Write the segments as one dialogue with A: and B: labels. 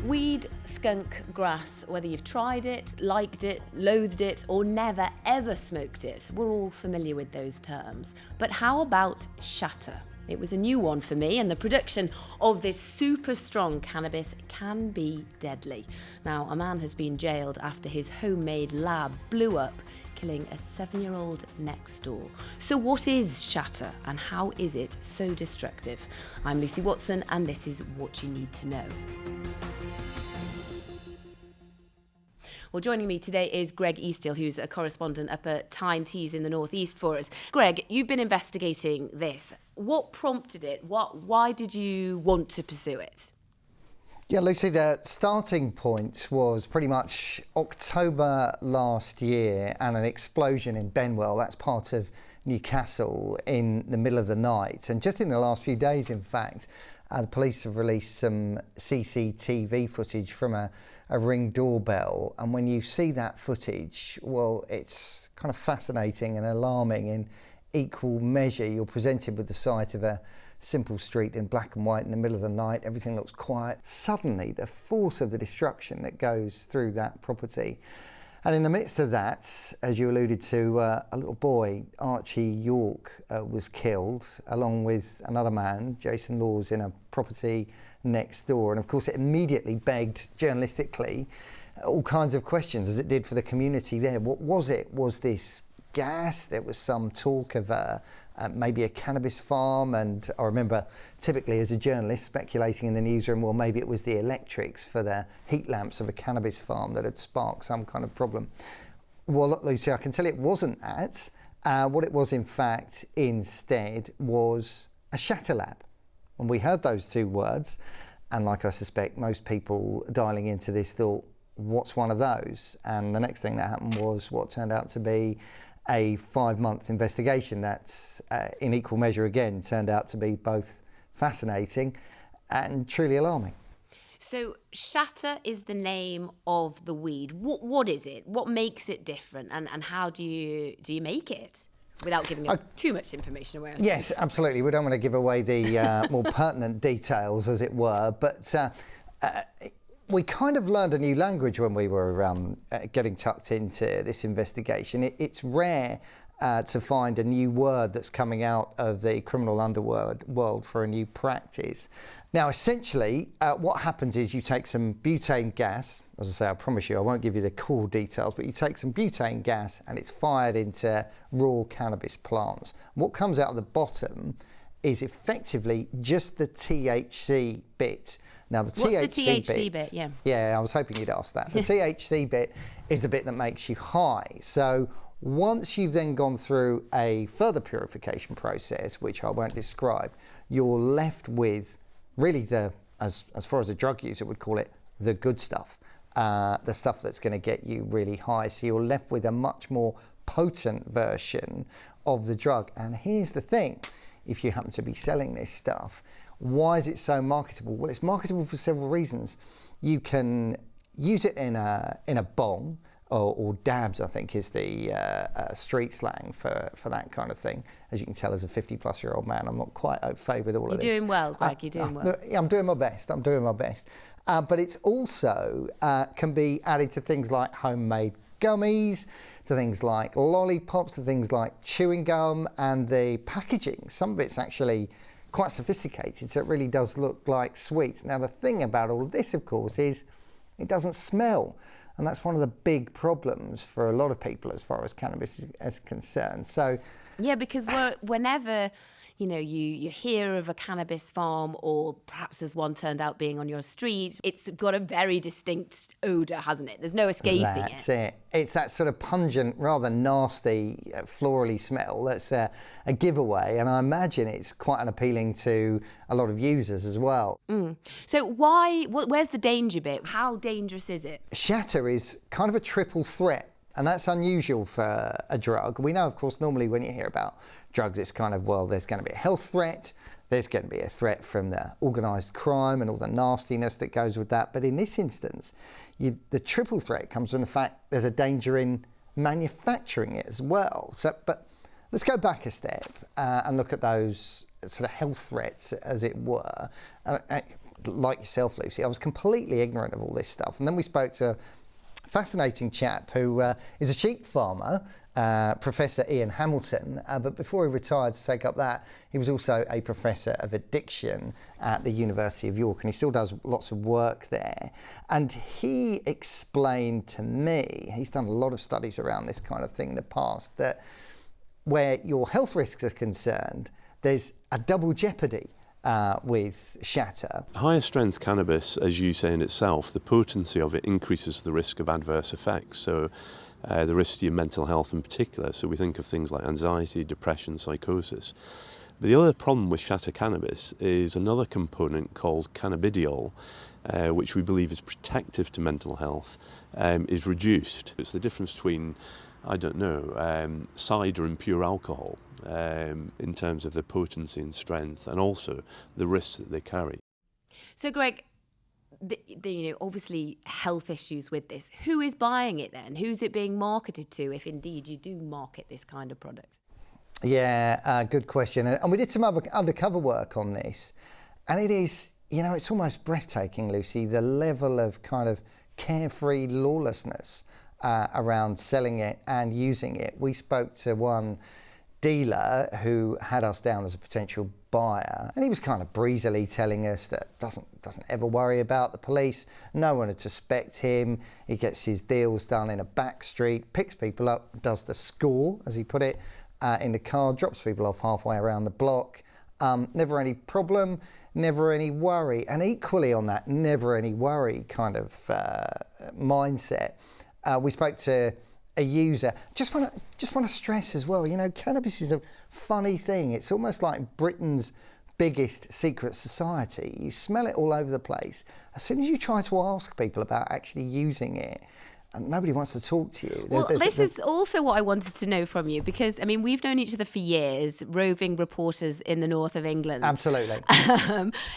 A: Weed, skunk, grass, whether you've tried it, liked it, loathed it, or never ever smoked it, we're all familiar with those terms. But how about shatter? It was a new one for me, and the production of this super strong cannabis can be deadly. Now, a man has been jailed after his homemade lab blew up, killing a 7-year-old next door. So what is shatter, and how is it so destructive? I'm Lucy Watson, and this is What You Need to Know. Well, joining me today is Gregg Easteal, who's a correspondent up at Tyne in the northeast for us. Gregg, you've been investigating this. What prompted it? Why did you want to pursue it?
B: Yeah, Lucy, the starting point was pretty much October last year and an explosion in Benwell. That's part of Newcastle in the middle of the night. And just in the last few days, in fact, the police have released some CCTV footage from a Ring doorbell. And when you see that footage, well, it's kind of fascinating and alarming in equal measure. You're presented with the sight of a simple street in black and white in the middle of the night. Everything looks quiet. Suddenly, the force of the destruction that goes through that property. And in the midst of that, as you alluded to, a little boy, Archie York, was killed, along with another man, Jason Laws, in a property next door. And of course, it immediately begged, journalistically, all kinds of questions, as it did for the community there. What was it? Was this gas? There was some talk of maybe a cannabis farm, and I remember typically as a journalist speculating in the newsroom, well, maybe it was the electrics for the heat lamps of a cannabis farm that had sparked some kind of problem. Well, look, Lucy, I can tell you it wasn't that. What it was, in fact, instead was a shatter lab. When we heard those two words, and like I suspect most people dialing into this thought, what's one of those? And the next thing that happened was what turned out to be a 5-month investigation that, in equal measure again, turned out to be both fascinating and truly alarming.
A: So shatter is the name of the weed. What is it? What makes it different, and how do you make it? Without giving too much information away, I suppose.
B: Yes, absolutely. We don't want to give away the more pertinent details, as it were, but we kind of learned a new language when we were getting tucked into this investigation. It's rare to find a new word that's coming out of the criminal underworld for a new practice. Now, essentially, what happens is you take some butane gas. As I say, I promise you, I won't give you the cool details, but you take some butane gas and it's fired into raw cannabis plants. What comes out of the bottom is effectively just the THC bit. Now,
A: What's the THC bit?
B: Yeah, I was hoping you'd ask that. The THC bit is the bit that makes you high. So once you've then gone through a further purification process, which I won't describe, you're left with really as far as a drug user would call it, the good stuff. The stuff that's going to get you really high. So you're left with a much more potent version of the drug. And here's the thing, if you happen to be selling this stuff, why is it so marketable? Well, it's marketable for several reasons. You can use it in a bong, or dabs, I think is the street slang for that kind of thing. As you can tell, as a 50-plus-year-old man, I'm not quite au fait with all of this.
A: You're doing well, Gregg, you're doing well.
B: I'm doing my best, but it's also can be added to things like homemade gummies, to things like lollipops, to things like chewing gum, and the packaging. Some of it's actually quite sophisticated, so it really does look like sweets. Now, the thing about all of this, of course, is it doesn't smell. And that's one of the big problems for a lot of people as far as cannabis is concerned. So,
A: yeah, because whenever you hear of a cannabis farm, or perhaps as one turned out being on your street, it's got a very distinct odour, hasn't it? There's no escaping it.
B: That's it. It's that sort of pungent, rather nasty, florally smell that's a giveaway, and I imagine it's quite unappealing to a lot of users as well.
A: So where's the danger bit? How dangerous is it?
B: Shatter is kind of a triple threat. And that's unusual for a drug. We know, of course, normally when you hear about drugs, it's kind of, well, there's going to be a health threat, there's going to be a threat from the organised crime and all the nastiness that goes with that. But in this instance, the triple threat comes from the fact there's a danger in manufacturing it as well. But let's go back a step and look at those sort of health threats, as it were. like yourself, Lucy, I was completely ignorant of all this stuff. And then we spoke to a fascinating chap who is a sheep farmer, Professor Ian Hamilton, but before he retired to take up that, he was also a professor of addiction at the University of York, and he still does lots of work there. And he explained to me, he's done a lot of studies around this kind of thing in the past, that where your health risks are concerned, there's a double jeopardy with shatter.
C: Higher strength cannabis, as you say in itself, the potency of it increases the risk of adverse effects. So the risk to your mental health in particular. So we think of things like anxiety, depression, psychosis. But the other problem with shatter cannabis is another component called cannabidiol, which we believe is protective to mental health, is reduced. It's the difference between, I don't know, cider and pure alcohol in terms of the potency and strength, and also the risks that they carry.
A: So, Gregg, obviously health issues with this. Who is buying it then? Who's it being marketed to, if indeed you do market this kind of product?
B: Yeah, good question. And we did some undercover work on this, and it is, it's almost breathtaking, Lucy, the level of kind of carefree lawlessness around selling it and using it. We spoke to one dealer who had us down as a potential buyer, and he was kind of breezily telling us that doesn't ever worry about the police, no one would suspect him, he gets his deals done in a back street, picks people up, does the score, as he put it, in the car, drops people off halfway around the block, never any problem, never any worry. And equally on that never any worry kind of mindset, we spoke to a user. Just want to stress as well, cannabis is a funny thing. It's almost like Britain's biggest secret society. You smell it all over the place. As soon as you try to ask people about actually using it, and nobody wants to talk to you.
A: Well, this is also what I wanted to know from you, because, we've known each other for years, roving reporters in the north of England.
B: Absolutely.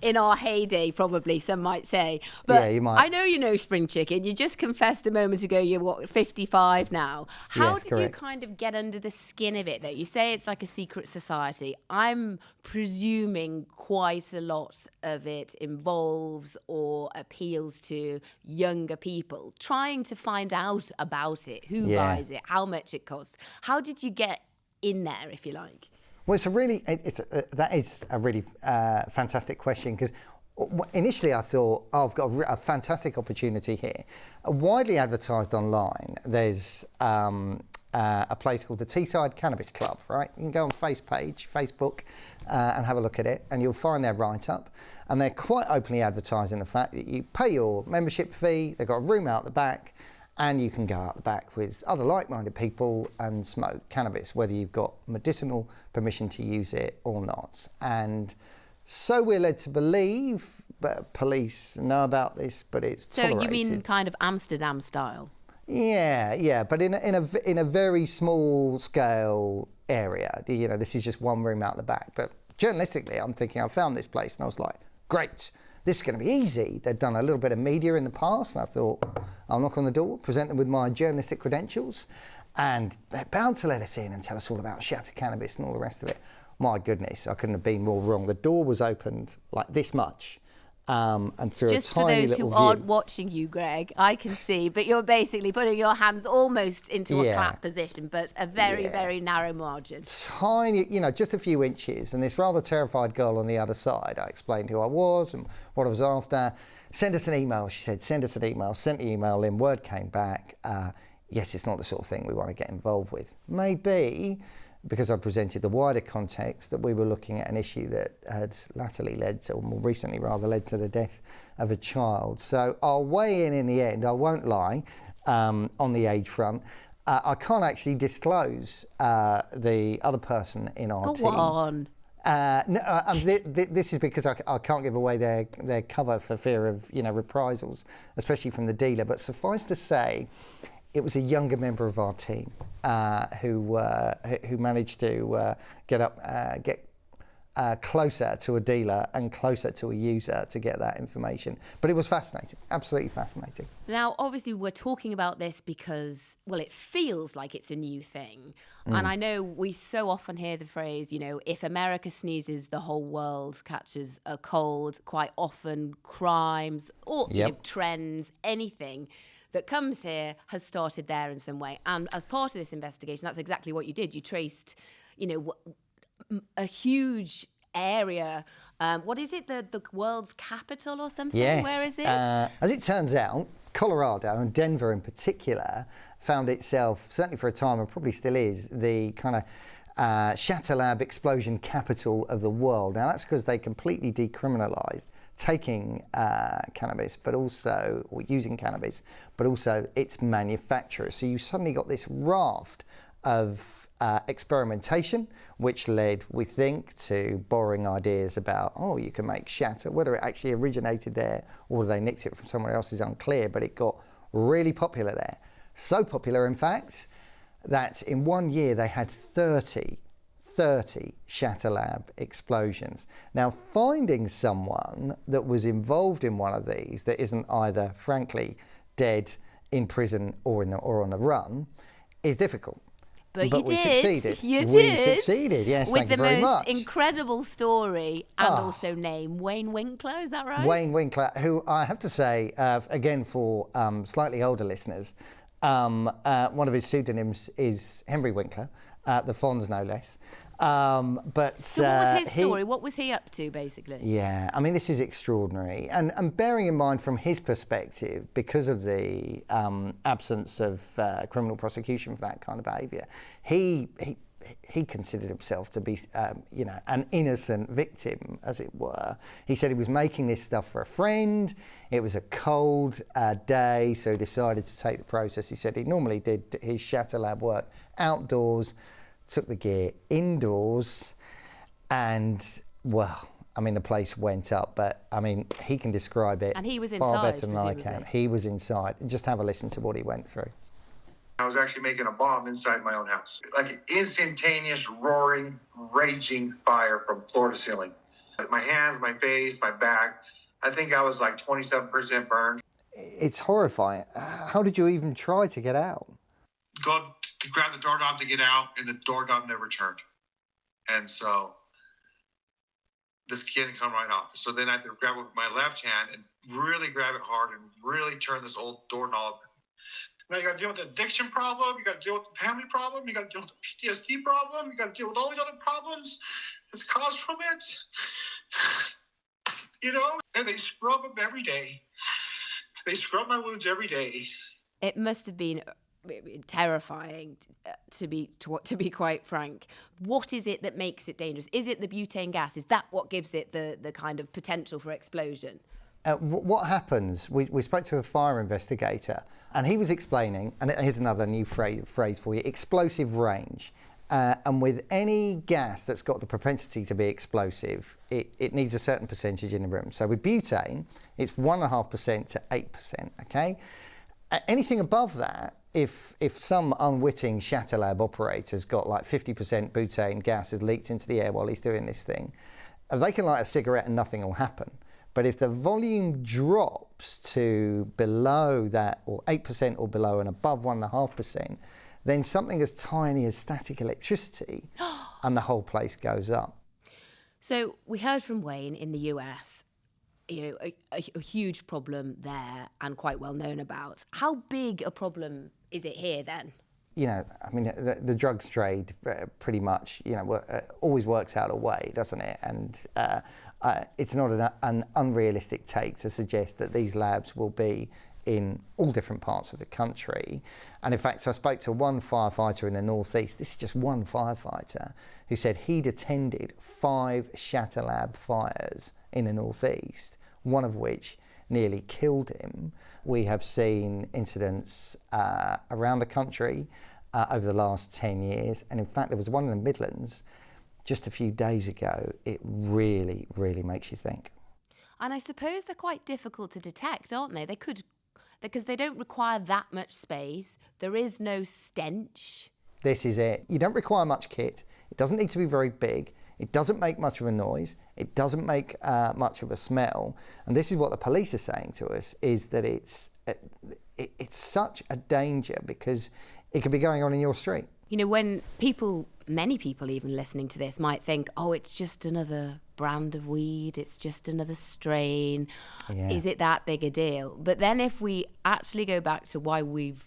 A: In our heyday, probably, some might say. But
B: yeah, you might.
A: I know you know spring chicken. You just confessed a moment ago you're, 55 now. How
B: Yes,
A: did
B: correct.
A: you kind of get under the skin of it, though? You say it's like a secret society. I'm presuming quite a lot of it involves or appeals to younger people, trying to find out about it, who buys it, how much it costs. How did you get in there, if you like?
B: Well, that is a really fantastic question, because initially I thought, I've got a fantastic opportunity here. Widely advertised online, there's a place called the Teesside Cannabis Club, right? You can go on Facebook, and have a look at it, and you'll find their write-up. And they're quite openly advertising the fact that you pay your membership fee, they've got a room out the back, and you can go out the back with other like-minded people and smoke cannabis, whether you've got medicinal permission to use it or not. And so we're led to believe, but police know about this, but it's tolerated.
A: So you mean kind of Amsterdam style?
B: Yeah, but in a very small scale area. This is just one room out the back. But journalistically, I'm thinking, I found this place and I was like, great, this is going to be easy. They'd done a little bit of media in the past, and I thought, I'll knock on the door, present them with my journalistic credentials, and they're bound to let us in and tell us all about shatter cannabis and all the rest of it. My goodness, I couldn't have been more wrong. The door was opened like this much, and through
A: Just
B: a tiny little
A: for those who
B: view.
A: aren't watching you, Gregg, I can see, but you're basically putting your hands almost into a clap position, but a very, very narrow margin.
B: Tiny, just a few inches, and this rather terrified girl on the other side, I explained who I was and what I was after. Send us an email, she said, send us an email. Sent the email in, word came back, yes, it's not the sort of thing we want to get involved with. Maybe, because I presented the wider context, that we were looking at an issue that had latterly led to, or more recently rather, led to the death of a child. So I'll weigh in the end, I won't lie, on the age front. I can't actually disclose the other person in our team.
A: Go on.
B: This is because I can't give away their cover for fear of reprisals, especially from the dealer. But suffice to say, it was a younger member of our team who managed to get closer to a dealer and closer to a user to get that information. But it was fascinating, absolutely fascinating.
A: Now, obviously, we're talking about this because, well, it feels like it's a new thing. And I know we so often hear the phrase, you know, if America sneezes, the whole world catches a cold. Quite often, crimes or you know, trends, anything that comes here has started there in some way. And as part of this investigation, that's exactly what you did. You traced, you know, a huge area. What is it? The world's capital or something?
B: Yes.
A: Where is it?
B: As it turns out, Colorado, and Denver in particular, found itself, certainly for a time, and probably still is, the kind of shatter lab explosion capital of the world. Now, that's because they completely decriminalised taking cannabis, but also, or using cannabis, but also its manufacturers. So you suddenly got this raft of experimentation, which led, we think, to borrowing ideas about, oh, you can make shatter. Whether it actually originated there or they nicked it from somewhere else is unclear, but it got really popular there. So popular, in fact, that in 1 year they had 30 shatter lab explosions. Now, finding someone that was involved in one of these that isn't either, frankly, dead, in prison or on the run is difficult.
A: But
B: we
A: did.
B: succeeded.
A: You
B: we
A: did.
B: succeeded, yes,
A: With
B: thank you very much.
A: With the most incredible story and also name, Wayne Winkler, is that right?
B: Wayne Winkler, who I have to say, again, for slightly older listeners, one of his pseudonyms is Henry Winkler, the Fonz no less.
A: So what was his story? What was he up to, basically?
B: Yeah, I mean, this is extraordinary. And bearing in mind from his perspective, because of the absence of criminal prosecution for that kind of behaviour, he considered himself to be, you know, an innocent victim, as it were. He said he was making this stuff for a friend. It was a cold day, so he decided to take the process. He said he normally did his shatter lab work outdoors, took the gear indoors, and, well, I mean, the place went up, but, I mean, he can describe it
A: and he was
B: far
A: inside,
B: better than I can. He was inside. Just have a listen to what he went through.
D: I was actually making a bomb inside my own house. Like an instantaneous, roaring, raging fire from floor to ceiling. My hands, my face, my back, I think I was like 27% burned.
B: It's horrifying. How did you even try to get out?
D: Go to grab the doorknob to get out, and the doorknob never turned. And so the skin come right off. So then I had to grab it with my left hand and really grab it hard and really turn this old doorknob. Now you got to deal with the addiction problem, you got to deal with the family problem, you got to deal with the PTSD problem, you got to deal with all the other problems that's caused from it. You know, and they scrub them every day. They scrub my wounds every day.
A: It must have been terrifying, to be quite frank. What is it that makes it dangerous? Is it the butane gas? Is that what gives it the kind of potential for explosion?
B: What happens, we spoke to a fire investigator, and he was explaining, and here's another new phrase for you, explosive range. And with any gas that's got the propensity to be explosive, it needs a certain percentage in the room. So with butane, it's 1.5% to 8%, okay? Anything above that, if some unwitting shatter lab operator's got like 50% butane gas has leaked into the air while he's doing this thing, they can light a cigarette and nothing will happen. But if the volume drops to below that, or 8% or below and above 1.5%, then something as tiny as static electricity and the whole place goes up.
A: So we heard from Wayne in the US, you know, a huge problem there and quite well known about. How big a problem is it here then?
B: You know, I mean, the drugs trade pretty much, you know, always works out a way, doesn't it? And it's not an unrealistic take to suggest that these labs will be in all different parts of the country. And in fact, I spoke to one firefighter in the northeast, this is just one firefighter, who said he'd attended 5 shatter lab fires in the northeast, one of which nearly killed him. We have seen incidents around the country over the last 10 years. And in fact, there was one in the Midlands just a few days ago. It really, really makes you think.
A: And I suppose they're quite difficult to detect, aren't they? Because they don't require that much space. There is no stench.
B: This is it. You don't require much kit. It doesn't need to be very big. It doesn't make much of a noise. It doesn't make much of a smell. And this is what the police are saying to us, is that it's such a danger because it could be going on in your street.
A: You know, when many people even listening to this might think, oh, it's just another brand of weed, it's just another strain.
B: Yeah.
A: Is it that big a deal? But then if we actually go back to why we've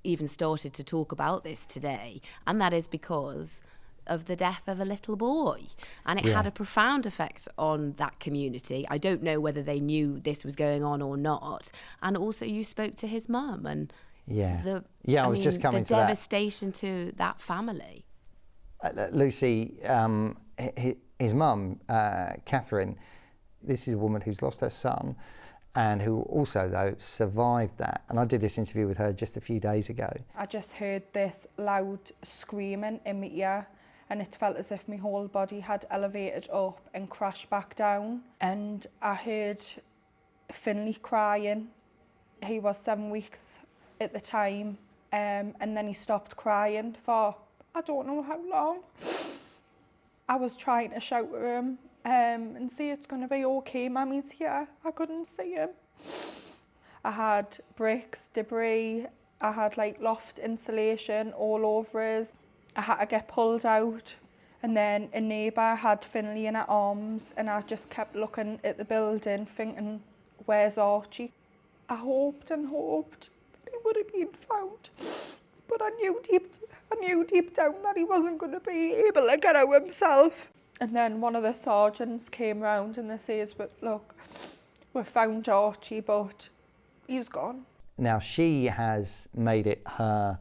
A: even started to talk about this today, and that is because of the death of a little boy, and it had a profound effect on that community. I don't know whether they knew this was going on or not. And also you spoke to his mum, and
B: I was just coming to that.
A: The devastation to that family.
B: Lucy, his mum, Catherine, this is a woman who's lost her son and who also, though, survived that. And I did this interview with her just a few days ago.
E: I just heard this loud screaming in my ear, and it felt as if my whole body had elevated up and crashed back down. And I heard Finley crying. He was 7 weeks at the time, and then he stopped crying for I don't know how long. I was trying to shout to him and say, it's going to be okay, Mummy's here. I couldn't see him. I had bricks, debris, I had like loft insulation all over us. I had to get pulled out, and then a neighbour had Finley in her arms, and I just kept looking at the building thinking, where's Archie? I hoped and hoped that he would have been found, but I knew deep down that he wasn't going to be able to get out himself. And then one of the sergeants came round and they says, look, we've found Archie, but he's gone.
B: Now she has made it her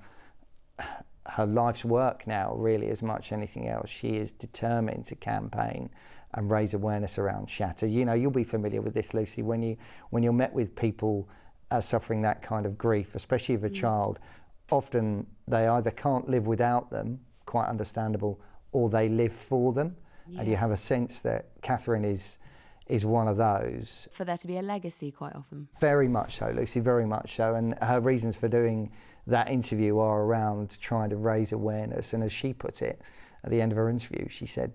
B: life's work now, really, as much as anything else. She is determined to campaign and raise awareness around shatter. You know, you'll be familiar with this, Lucy, when you're met with people suffering that kind of grief, especially of a child. Often they either can't live without them, quite understandable, or they live for them. Yeah. And you have a sense that Catherine is one of those.
A: For there to be a legacy quite often.
B: Very much so, Lucy, very much so. And her reasons for doing that interview are around trying to raise awareness. And as she put it, at the end of her interview, she said,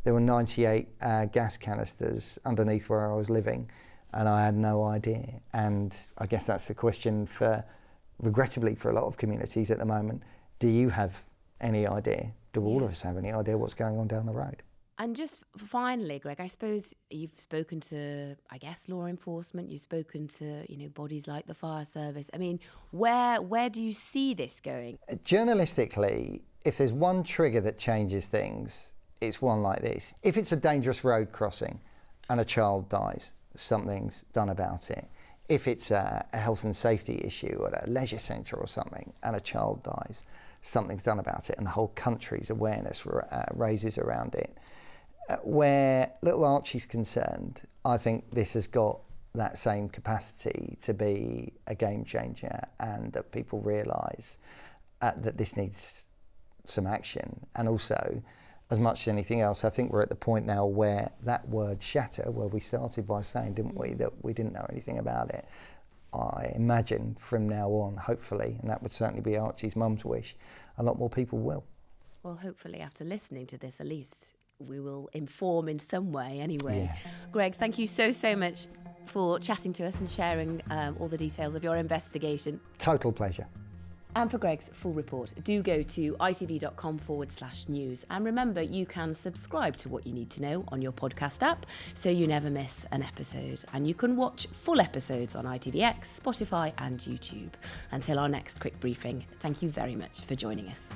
B: there were 98 gas canisters underneath where I was living, and I had no idea. And I guess that's the question regrettably for a lot of communities at the moment. Do you have any idea? Do all of us have any idea what's going on down the road?
A: And just finally, Gregg, I suppose you've spoken to, I guess, law enforcement, you've spoken to, bodies like the fire service. I mean, where do you see this going?
B: Journalistically, if there's one trigger that changes things, it's one like this. If it's a dangerous road crossing and a child dies, something's done about it. If it's a health and safety issue at a leisure centre or something and a child dies, something's done about it, and the whole country's awareness raises around it. Where little Archie's concerned, I think this has got that same capacity to be a game changer, and that people realise that this needs some action. And also, as much as anything else, I think we're at the point now where that word shatter, where we started by saying, didn't we, that we didn't know anything about it. I imagine from now on, hopefully, and that would certainly be Archie's mum's wish, a lot more people will.
A: Well, hopefully after listening to this, at least we will inform in some way anyway. Yeah. Gregg, thank you so much for chatting to us and sharing all the details of your investigation.
B: Total pleasure.
A: And for Gregg's full report, do go to itv.com/news. And remember, you can subscribe to What You Need to Know on your podcast app so you never miss an episode. And you can watch full episodes on ITVX, Spotify and YouTube. Until our next quick briefing, thank you very much for joining us.